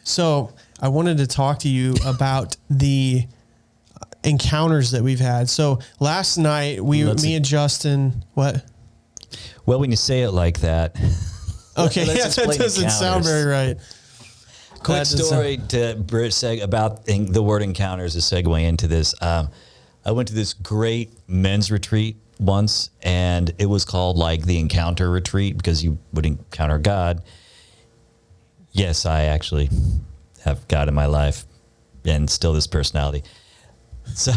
So I wanted to talk to you about the encounters that we've had. So last night, me and Justin, what? Well, when you say it like that. Okay, yeah, that doesn't sound very right. Quick story to Brit about the word encounters to segue into this. I went to this great men's retreat once, and it was called like the encounter retreat because you would encounter God. Yes, I actually have God in my life and still this personality. So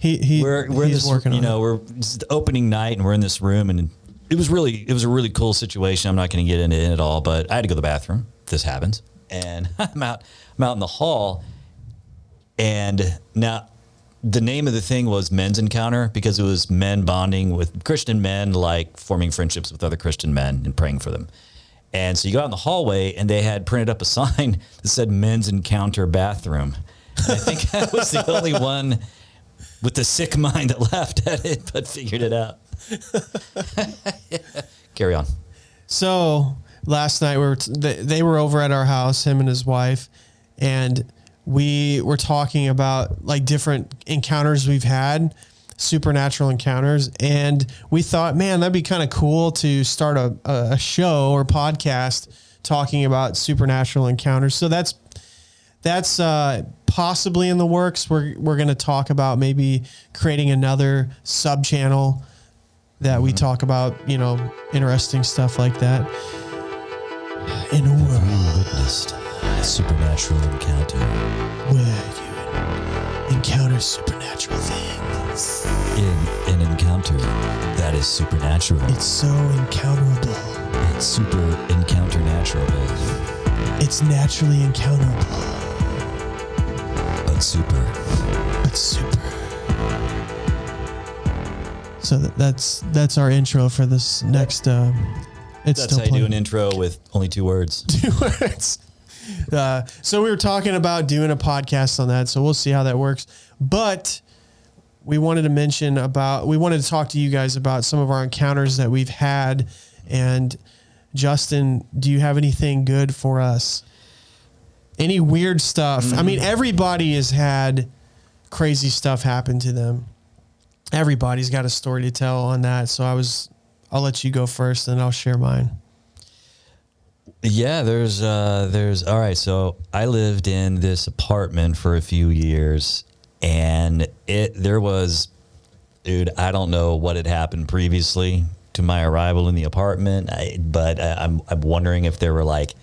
we're this, working on we're it's the opening night and we're in this room, and it was a really cool situation. I'm not going to get into it at all, but I had to go to the bathroom. This happens. And I'm out in the hall, and now the name of the thing was Men's Encounter because it was men bonding with Christian men, like forming friendships with other Christian men and praying for them. And so you go out in the hallway, and they had printed up a sign that said Men's Encounter Bathroom. And I think I was the only one with the sick mind that laughed at it, but figured it out. Carry on. So last night they were over at our house, him and his wife, and we were talking about like different encounters we've had, supernatural encounters, and we thought, man, that'd be kind of cool to start a show or podcast talking about supernatural encounters. So that's possibly in the works. We're going to talk about maybe creating another sub channel that we talk about, interesting stuff like that. In a world you witnessed a supernatural encounter where you encounter supernatural things. In an encounter that is supernatural. It's so encounterable. It's super encounter naturable. It's naturally encounterable. But super. So that's our intro for this next. That's how you do an intro with only 2 words. 2 words. So we were talking about doing a podcast on that, so we'll see how that works. But we wanted to talk to you guys about some of our encounters that we've had. And Justin, do you have anything good for us? Any weird stuff? I mean, everybody has had crazy stuff happen to them. Everybody's got a story to tell on that. So I'll let you go first, and I'll share mine. Yeah, there's all right. So I lived in this apartment for a few years, and there was, dude, I don't know what had happened previously to my arrival in the apartment, but I'm wondering if there were like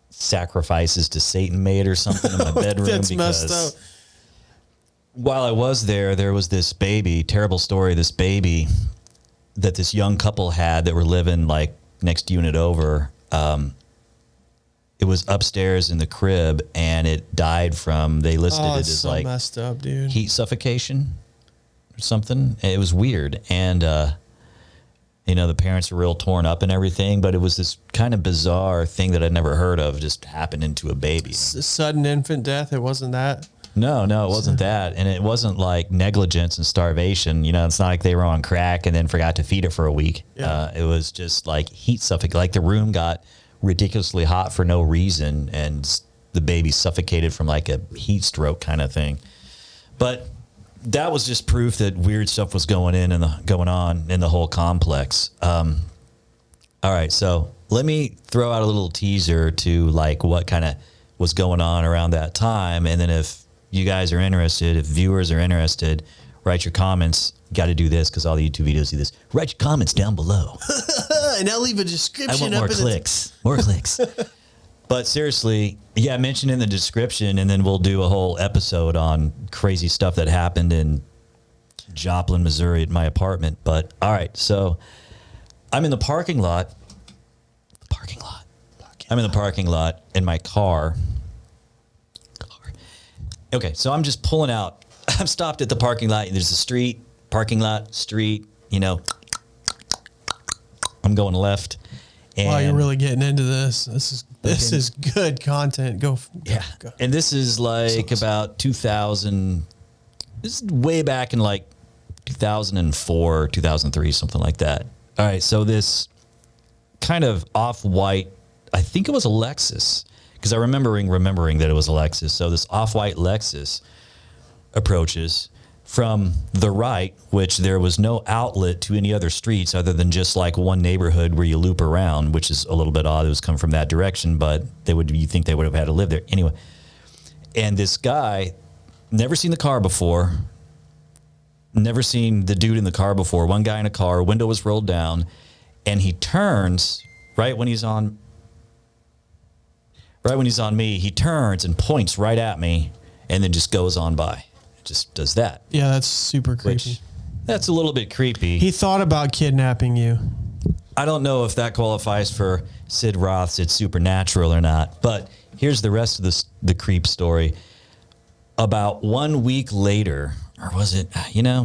sacrifices to Satan made or something in my bedroom. That's messed up. While I was there was this baby, terrible story, this baby that this young couple had that were living like next unit over. It was upstairs in the crib, and it died from, they listed it as so like messed up, dude. Heat suffocation or something. It was weird. And, the parents were real torn up and everything, but it was this kind of bizarre thing that I'd never heard of just happened into a baby. Sudden infant death. It wasn't that. No, it wasn't that. And it wasn't like negligence and starvation. It's not like they were on crack and then forgot to feed it for a week. Yeah. It was just like heat suffocation. Like the room got ridiculously hot for no reason, and the baby suffocated from like a heat stroke kind of thing. But that was just proof that weird stuff was going on in the whole complex. All right, so let me throw out a little teaser to like what kind of was going on around that time, and then if you guys are interested, if viewers are interested, write your comments. Got to do this because all the YouTube videos do this. Write your comments down below. And I'll leave a description. I want more clicks. More clicks. But seriously, yeah, mention in the description, and then we'll do a whole episode on crazy stuff that happened in Joplin, Missouri at my apartment. But all right, so I'm in the parking lot. I'm in the parking lot in my car. Okay, so I'm just pulling out. I'm stopped at the parking lot. There's a street, parking lot, street, I'm going left. And wow, you're really getting into this. This is good content. Go. And this is like about 2000. This is way back in like 2004, 2003, something like that. All right, so this kind of off-white, I think it was a Lexus, because I remembering that it was a Lexus. So this off-white Lexus approaches from the right, which there was no outlet to any other streets other than just like one neighborhood where you loop around, which is a little bit odd. It was coming from that direction, but you think they would have had to live there anyway. And this guy, never seen the car before, never seen the dude in the car before. One guy in a car, window was rolled down, and he turns right when he's on me. He turns and points right at me, and then just goes on by. Just does that. Yeah, that's super creepy. That's a little bit creepy. He thought about kidnapping you. I don't know if that qualifies for Sid Roth's It's Supernatural or not, but here's the rest of the creep story. About 1 week later, or was it,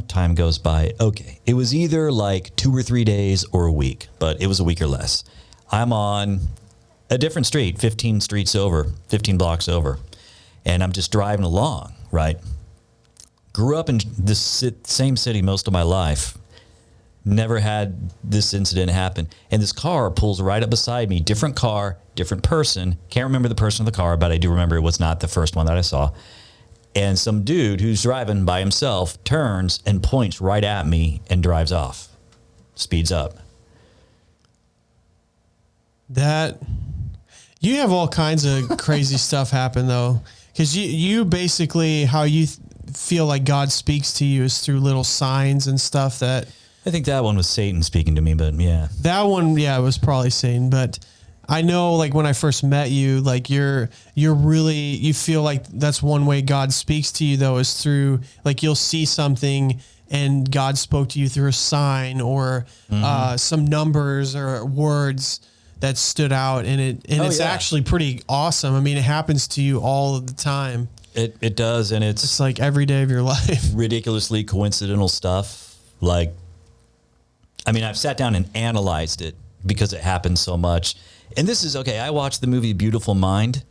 time goes by. Okay. It was either like 2 or 3 days or a week, but it was a week or less. I'm on a different street, 15 blocks over, and I'm just driving along, right? Grew up in this same city most of my life. Never had this incident happen. And this car pulls right up beside me. Different car, different person. Can't remember the person in the car, but I do remember it was not the first one that I saw. And some dude who's driving by himself turns and points right at me and drives off. Speeds up. You have all kinds of crazy stuff happen, though. Because you basically, how you feel like God speaks to you is through little signs and stuff that... I think that one was Satan speaking to me, but yeah. That one, yeah, it was probably Satan. But I know, like, when I first met you, like, you feel like that's one way God speaks to you, though, is through, like, you'll see something and God spoke to you through a sign or some numbers or words that stood out. And it's actually pretty awesome. I mean, it happens to you all of the time. It does, and it's like every day of your life. Ridiculously coincidental stuff. Like, I mean, I've sat down and analyzed it because it happens so much. And this is, okay, I watched the movie Beautiful Mind.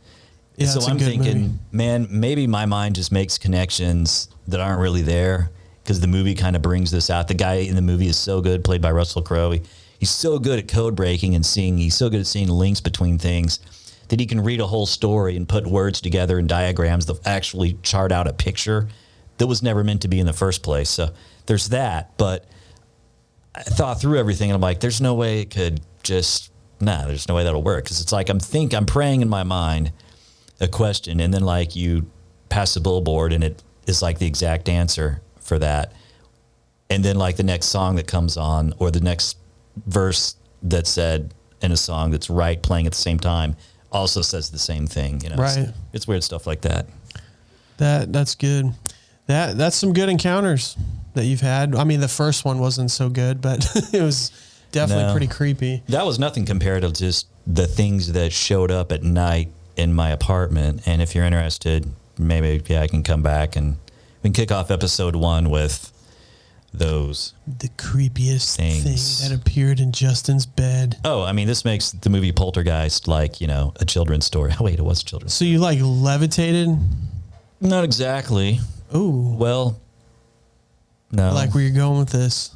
Yeah, so I'm thinking, movie. Man, maybe my mind just makes connections that aren't really there because the movie kind of brings this out. The guy in the movie is so good, played by Russell Crowe. He's so good at code breaking and he's so good at seeing links between things that he can read a whole story and put words together and diagrams that actually chart out a picture that was never meant to be in the first place. So there's that. But I thought through everything and I'm like, there's no way it could just, there's no way that'll work. Because it's like I'm praying in my mind a question and then like you pass the billboard and it is like the exact answer for that. And then like the next song that comes on or the next verse that's said in a song that's right playing at the same time also says the same thing, Right. It's weird stuff like that. That's good. That's some good encounters that you've had. I mean, the first one wasn't so good, but it was definitely pretty creepy. That was nothing compared to just the things that showed up at night in my apartment. And if you're interested, maybe I can come back and we can kick off episode 1 with those. The creepiest things thing that appeared in Justin's bed. Oh, I mean, this makes the movie Poltergeist like, a children's story. Oh, wait, it was children's. So you like levitated? Not exactly. Ooh. Well, no. I like where you're going with this.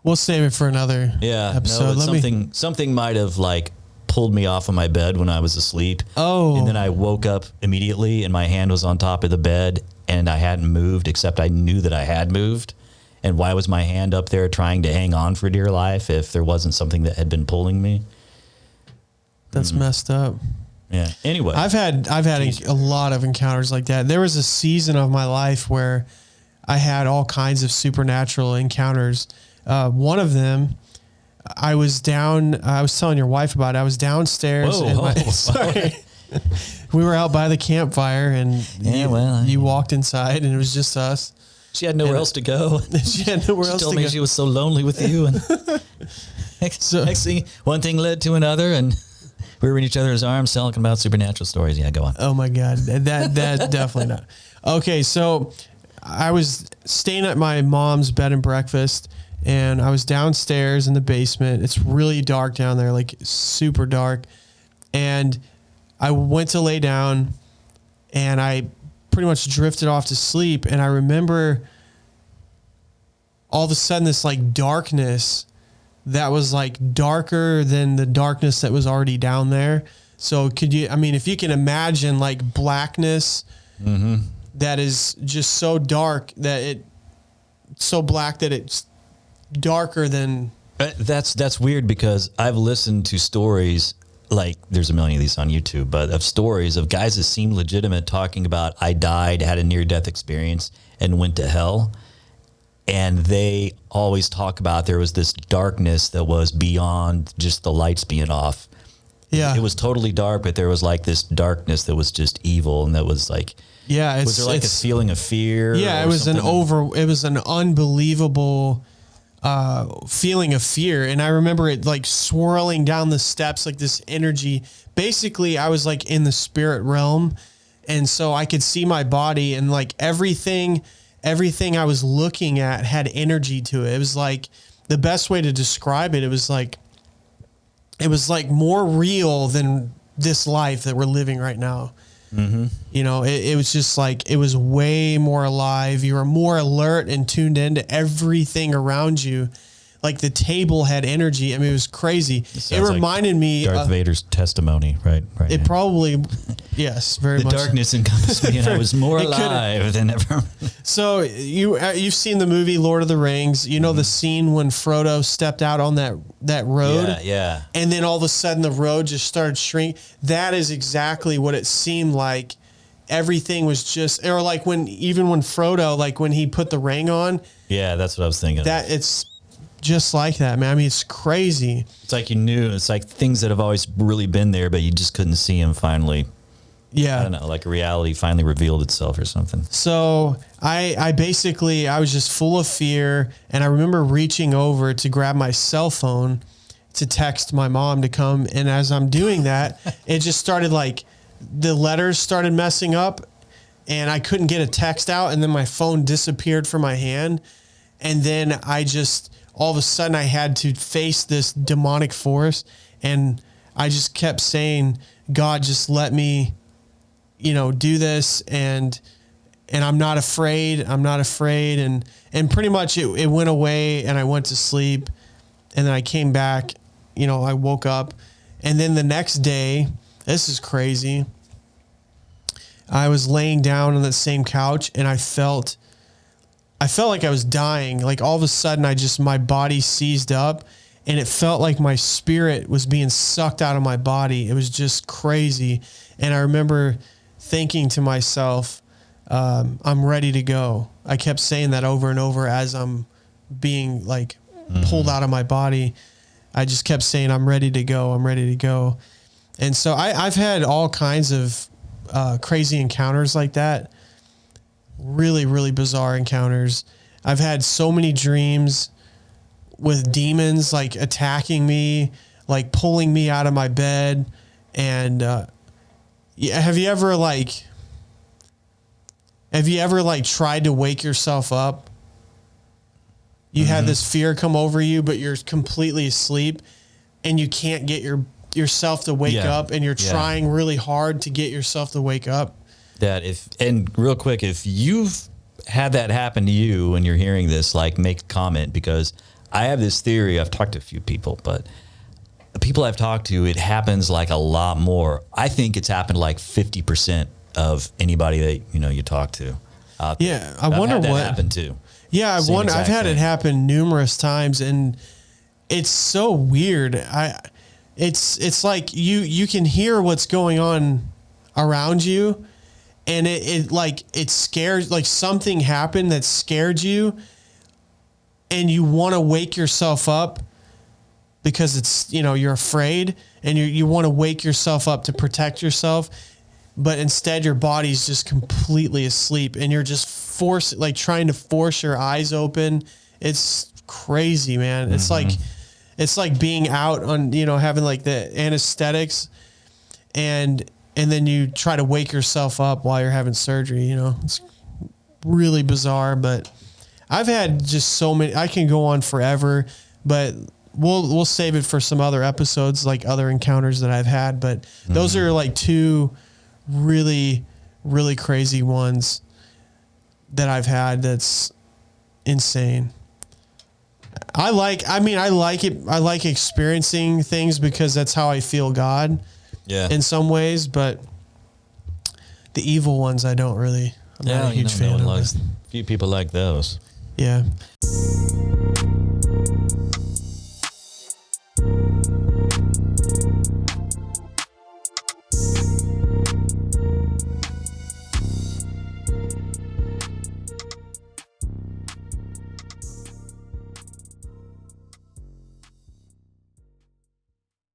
We'll save it for another episode. No, something might have like pulled me off of my bed when I was asleep. Oh. And then I woke up immediately and my hand was on top of the bed and I hadn't moved, except I knew that I had moved. And why was my hand up there trying to hang on for dear life if there wasn't something that had been pulling me? That's messed up. Yeah. Anyway, I've had a lot of encounters like that. There was a season of my life where I had all kinds of supernatural encounters. One of them, I was telling your wife about it. I was downstairs. Sorry. We were out by the campfire and you walked inside and it was just us. She had nowhere else to go. She had nowhere else to go. She told me she was so lonely with you. And next thing, one thing led to another, and we were in each other's arms talking about supernatural stories. Yeah, go on. Oh my God, that definitely not. Okay, so I was staying at my mom's bed and breakfast, and I was downstairs in the basement. It's really dark down there, like super dark. And I went to lay down, and I pretty much drifted off to sleep. And I remember all of a sudden this like darkness that was like darker than the darkness that was already down there. So if you can imagine like blackness that is just so dark so black that it's darker than. That's weird because I've listened to stories, like there's a million of these on YouTube, but of stories of guys that seem legitimate talking about, I died, had a near death experience and went to hell. And they always talk about there was this darkness that was beyond just the lights being off. Yeah. It was totally dark, but there was like this darkness that was just evil. And that was like, was there like a feeling of fear? Yeah, it was an unbelievable feeling of fear. And I remember it like swirling down the steps, like this energy. Basically, I was like in the spirit realm. And so I could see my body, and like everything I was looking at had energy to it. It was like, the best way to describe it, it was like more real than this life that we're living right now. Mm-hmm. You know, it was just like, it was way more alive. You were more alert and tuned into everything around you. Like the table had energy. I mean, it was crazy. It reminded me Darth Vader's testimony, right? It probably, yes, very much. The darkness encompassed me, and I was more alive than ever. So you've seen the movie Lord of the Rings. You know the scene when Frodo stepped out on that road, yeah, and then all of a sudden the road just started shrinking. That is exactly what it seemed like. Everything was just, or like when Frodo, like when he put the ring on. Yeah, that's what I was thinking. That it's just like that, man. I mean, it's crazy. It's like you knew. It's like things that have always really been there, but you just couldn't see them finally. Yeah. I don't know, like reality finally revealed itself or something. So I was just full of fear, and I remember reaching over to grab my cell phone to text my mom to come. And as I'm doing that, it just started like the letters started messing up, and I couldn't get a text out. And then my phone disappeared from my hand. And then all of a sudden I had to face this demonic force, and I just kept saying, God, just let me, do this. And I'm not afraid. I'm not afraid. And pretty much it went away, and I went to sleep, and then I came back, I woke up, and then the next day, this is crazy. I was laying down on that same couch, and I felt like I was dying. Like all of a sudden my body seized up, and it felt like my spirit was being sucked out of my body. It was just crazy. And I remember thinking to myself, I'm ready to go. I kept saying that over and over as I'm being like pulled out of my body. I just kept saying, I'm ready to go. I'm ready to go. And so I've had all kinds of crazy encounters like that. Really, really bizarre encounters. I've had so many dreams with demons like attacking me, like pulling me out of my bed. And have you ever tried to wake yourself up? You had this fear come over you, but you're completely asleep, and you can't get yourself to wake up, and you're trying really hard to get yourself to wake up. Real quick, if you've had that happen to you when you're hearing this, like make a comment, because I have this theory. I've talked to a few people, but the people I've talked to, it happens like a lot more. I think it's happened like 50% of anybody that, you talk to. Yeah. I wonder what happened too. Yeah. I've had it happen numerous times, and it's so weird. It's like you can hear what's going on around you, and it scares, like something happened that scared you, and you want to wake yourself up because it's, you're afraid, and you want to wake yourself up to protect yourself, but instead your body's just completely asleep, and you're just trying to force your eyes open. It's crazy, man. Mm-hmm. It's like being out on, having like the anesthetics, and then you try to wake yourself up while you're having surgery. It's really bizarre, but I've had just so many. I can go on forever, but we'll save it for some other episodes, like other encounters that I've had. But those are like two really, really crazy ones that I've had. That's insane. I like it. I like experiencing things because that's how I feel God. Yeah. in some ways, but the evil ones, I'm not a huge fan of. Few people like those. Yeah.